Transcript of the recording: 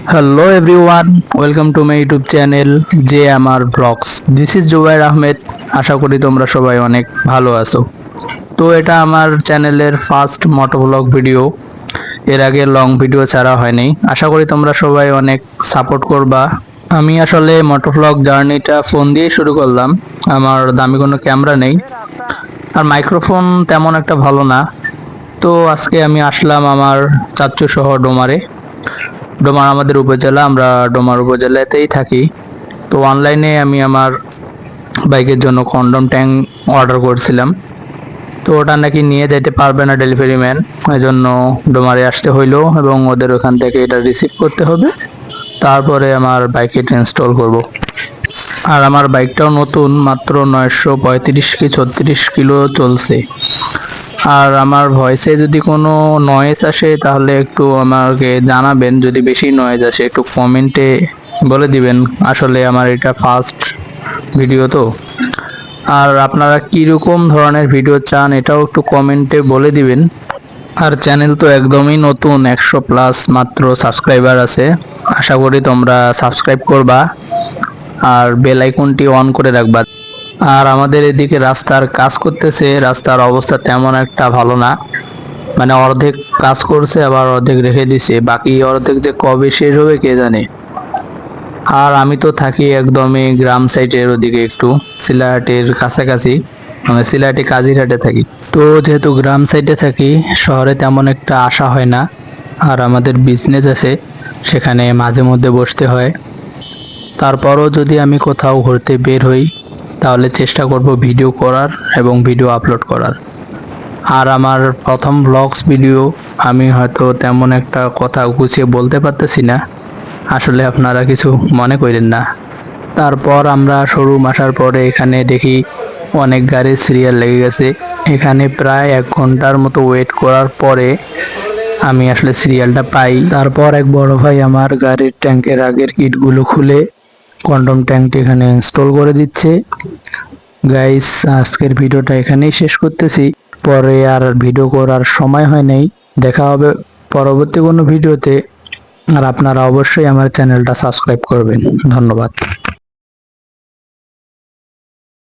Hello everyone, welcome to my YouTube channel JMR Vlogs. This is Jubair Ahmed. আশা করি তোমরা সবাই অনেক ভালো আছো। তো এটা আমার চ্যানেলের ফার্স্ট মোটো ব্লগ ভিডিও। এর আগে লং ভিডিও ছাড়া হয়নি। আশা করি তোমরা সবাই অনেক সাপোর্ট করবা। আমি আসলে মোটো ব্লগ জার্নিটা ফোন দিয়ে শুরু করলাম। আমার দামি কোনো ক্যামেরা নেই আর মাইক্রোফোন তেমন একটা ভালো না। তো আজকে আমি আসলাম আমার চাচ্চু সহ ডোমারে। ডোমার আমাদের উপজেলা, আমরা ডোমার উপজেলাতেই থাকি। তো অনলাইনে আমি আমার বাইকের জন্য কন্ডম ট্যাঙ্ক অর্ডার করছিলাম। তো ওটা নাকি নিয়ে যেতে পারবে না ডেলিভারি ম্যান, এই জন্য ডোমারে আসতে হইলো এবং ওদের ওখান থেকে এটা রিসিভ করতে হবে। তারপরে আমার বাইকে ইনস্টল করব। আর আমার বাইকটাও নতুন, মাত্র 935 কি 36 কিলো চলছে। আর আমার ভয়েসে যদি কোনো নয়েজ আসে তাহলে একটু আমাকে জানাবেন। যদি বেশি নয়েজ আসে একটু কমেন্টে বলে দিবেন। আসলে আমার এটা ফার্স্ট ভিডিও তো। আর আপনারা কীরকম ধরনের ভিডিও চান এটাও একটু কমেন্টে বলে দিবেন। আর চ্যানেল তো একদমই নতুন, 100+ মাত্র সাবস্ক্রাইবার আছে। আশা করি তোমরা সাবস্ক্রাইব করবা আর বেল আইকনটি অন করে রাখবা। আর আমাদের এদিকে রাস্তার কাজ করতেছে, রাস্তার অবস্থা তেমন একটা ভালো না। মানে অর্ধেক কাজ করছে আবার অর্ধেক রেখে দিছে, বাকি অর্ধেক যে কবে শেষ হবে কে জানে। আর আমি তো থাকি একদমই গ্রাম সাইডের ওদিকে, একটু সিলাহাটের কাছাকাছি, মানে সিলাহাটি কাজিরহাটে থাকি। তো যেহেতু গ্রাম সাইডে থাকি, শহরে তেমন একটা আসা হয় না। আর আমাদের বিজনেস আছে, সেখানে মাঝে মধ্যে বসতে হয়। তারপরও যদি আমি কোথাও ঘুরতে বের হই তাহলে চেষ্টা করব ভিডিও করার এবং ভিডিও আপলোড করার। আর আমার প্রথম ব্লগস ভিডিও, আমি হয়তো তেমন একটা কথা গুছিয়ে বলতে পারতেছি না, আসলে আপনারা কিছু মনে করেন না। তারপর আমরা শোরুম আসার পরে এখানে দেখি অনেক গাড়ির সিরিয়াল লেগে গেছে। এখানে প্রায় 1 ঘন্টার মতো ওয়েট করার পরে আমি আসলে সিরিয়ালটা পাই। তারপর এক বড় ভাই আমার গাড়ির ট্যাঙ্কের আগের কিটগুলো খুলে কন্ডম ট্যাঙ্কটি এখানে ইনস্টল করে দিচ্ছে। গাইস, আজকের ভিডিওটা এখানেই শেষ করতেছি। পরে আর ভিডিও করার সময় হয় নাই। দেখা হবে পরবর্তী কোনো ভিডিওতে। আর আপনারা অবশ্যই আমার চ্যানেলটা সাবস্ক্রাইব করবেন। ধন্যবাদ।